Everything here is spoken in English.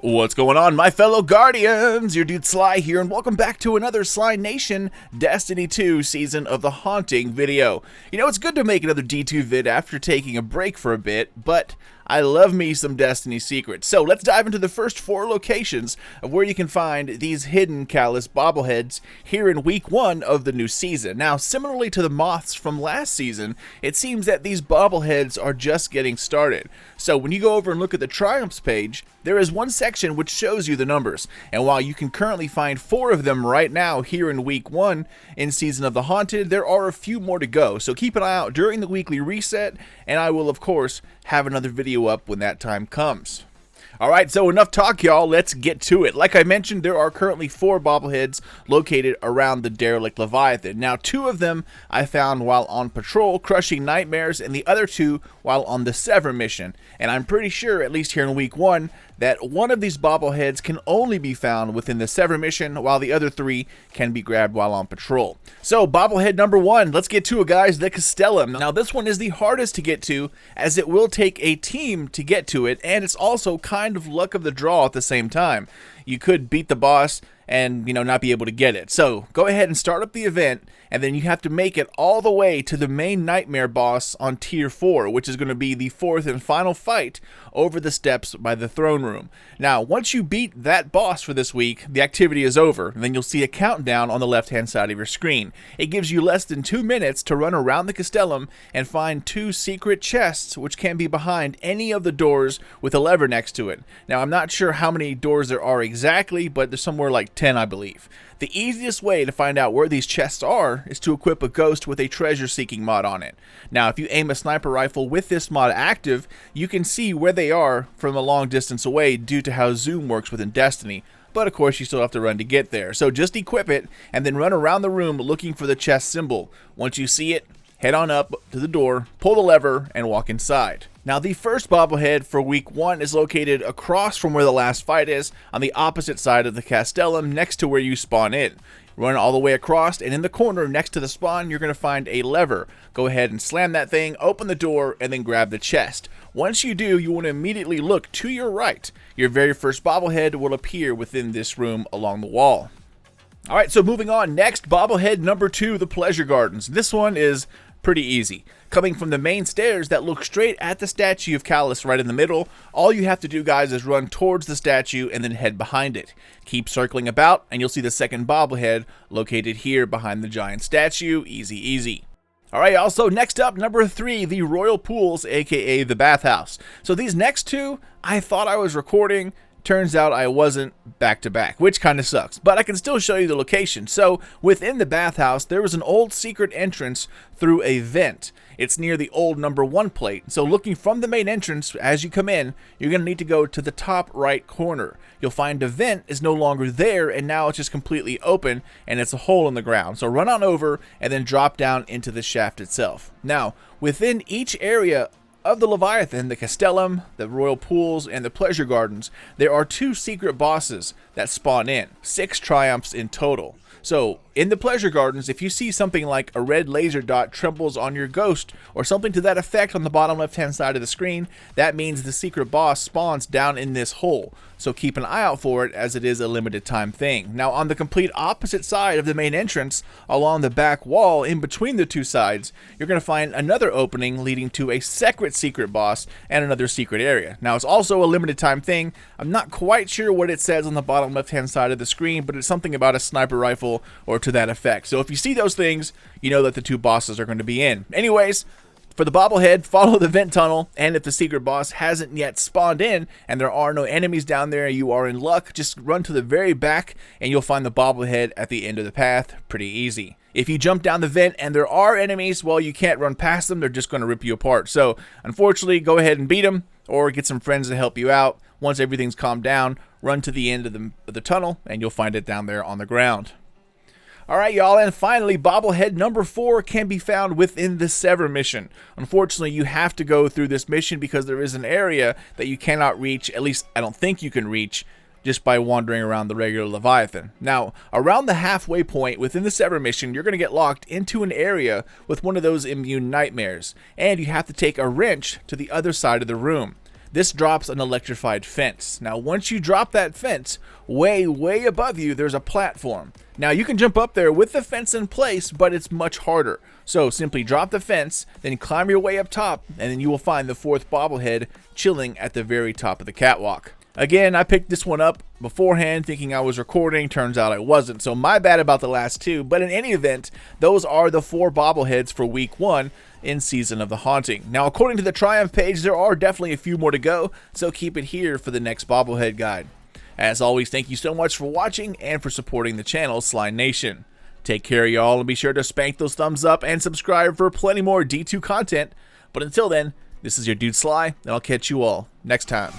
What's going on, my fellow Guardians? Your dude Sly here, and welcome back to another Sly Nation Destiny 2 Season of the Haunting video. You know, it's good to make another D2 vid after taking a break for a bit, but I love me some Destiny secrets. So let's dive into the first 4 locations of where you can find these hidden Calus Bobbleheads here in week 1 of the new season. Now, similarly to the moths from last season, it seems that these bobbleheads are just getting started. So when you go over and look at the Triumphs page, there is one section which shows you the numbers, and while you can currently find 4 of them right now here in week 1 in Season of the Haunted, there are a few more to go, so keep an eye out during the weekly reset, and I will of course have another video up when that time comes. Alright, so enough talk, y'all. Let's get to it. Like I mentioned, there are currently 4 bobbleheads located around the derelict Leviathan. Now, 2 of them I found while on patrol, crushing nightmares, and the other 2 while on the Sever mission. And I'm pretty sure, at least here in week 1, that one of these bobbleheads can only be found within the Sever mission, while the other 3 can be grabbed while on patrol. So, bobblehead number 1, let's get to it, guys, the Castellum. Now, this one is the hardest to get to, as it will take a team to get to it, and it's also kind of luck of the draw at the same time. You could beat the boss and, not be able to get it. So, go ahead and start up the event, and then you have to make it all the way to the main nightmare boss on tier 4, which is going to be the 4th and final fight over the steps by the throne room. Now, once you beat that boss for this week, the activity is over, and then you'll see a countdown on the left-hand side of your screen. It gives you less than 2 minutes to run around the Castellum and find 2 secret chests, which can be behind any of the doors with a lever next to it. Now, I'm not sure how many doors there are exactly, but there's somewhere like 10, I believe. The easiest way to find out where these chests are is to equip a ghost with a treasure-seeking mod on it. Now, if you aim a sniper rifle with this mod active, you can see where they are from a long distance away due to how zoom works within Destiny. But of course, you still have to run to get there. So just equip it, and then run around the room looking for the chest symbol. Once you see it, head on up to the door, pull the lever, and walk inside. Now, the first bobblehead for week 1 is located across from where the last fight is, on the opposite side of the Castellum, next to where you spawn in. Run all the way across, and in the corner next to the spawn, you're going to find a lever. Go ahead and slam that thing, open the door, and then grab the chest. Once you do, you want to immediately look to your right. Your very first bobblehead will appear within this room along the wall. Alright, so moving on, next, bobblehead number 2, the Pleasure Gardens. This one is pretty easy. Coming from the main stairs that look straight at the statue of Calus right in the middle, all you have to do, guys, is run towards the statue and then head behind it. Keep circling about, and you'll see the second bobblehead located here behind the giant statue. Easy, easy. Alright, also next up, number 3, the Royal Pools, aka the Bathhouse. So these next 2, I thought I was recording. Turns out I wasn't back to back, which kind of sucks, but I can still show you the location. So within the bathhouse, there was an old secret entrance through a vent. It's near the old number 1 plate. So looking from the main entrance as you come in, you're going to need to go to the top right corner. You'll find the vent is no longer there, and now it's just completely open, and it's a hole in the ground. So run on over and then drop down into the shaft itself. Now, within each area of the Leviathan, the Castellum, the Royal Pools, and the Pleasure Gardens, there are 2 secret bosses that spawn in. 6 triumphs in total. So, in the Pleasure Gardens, if you see something like a red laser dot trembles on your ghost, or something to that effect on the bottom left-hand side of the screen, that means the secret boss spawns down in this hole. So keep an eye out for it, as it is a limited time thing. Now, on the complete opposite side of the main entrance, along the back wall in between the 2 sides, you're going to find another opening leading to a separate secret boss and another secret area. Now, it's also a limited time thing. I'm not quite sure what it says on the bottom left-hand side of the screen, but it's something about a sniper rifle or to that effect. So if you see those things, you know that the 2 bosses are going to be in. Anyways, for the bobblehead, follow the vent tunnel, and if the secret boss hasn't yet spawned in and there are no enemies down there, you are in luck. Just run to the very back and you'll find the bobblehead at the end of the path. Pretty easy. If you jump down the vent and there are enemies, well, you can't run past them. They're just going to rip you apart. So unfortunately, go ahead and beat them, or get some friends to help you out. Once everything's calmed down, run to the end of the tunnel and you'll find it down there on the ground. Alright, y'all, and finally, bobblehead number 4 can be found within the Sever mission. Unfortunately, you have to go through this mission because there is an area that you cannot reach, at least I don't think you can reach, just by wandering around the regular Leviathan. Now, around the halfway point within the Sever mission, you're going to get locked into an area with one of those immune nightmares, and you have to take a wrench to the other side of the room. this drops an electrified fence. Now, once you drop that fence, way above you, there's a platform. Now, you can jump up there with the fence in place, but it's much harder. So, simply drop the fence, then climb your way up top, and then you will find the 4th bobblehead chilling at the very top of the catwalk. Again, I picked this one up beforehand thinking I was recording. Turns out I wasn't, so my bad about the last 2. But in any event, those are the 4 bobbleheads for week 1 in Season of the Haunting. Now, according to the Triumph page, there are definitely a few more to go, so keep it here for the next bobblehead guide. As always, thank you so much for watching and for supporting the channel, Sly Nation. Take care, y'all, and be sure to spank those thumbs up and subscribe for plenty more D2 content. But until then, this is your dude Sly, and I'll catch you all next time.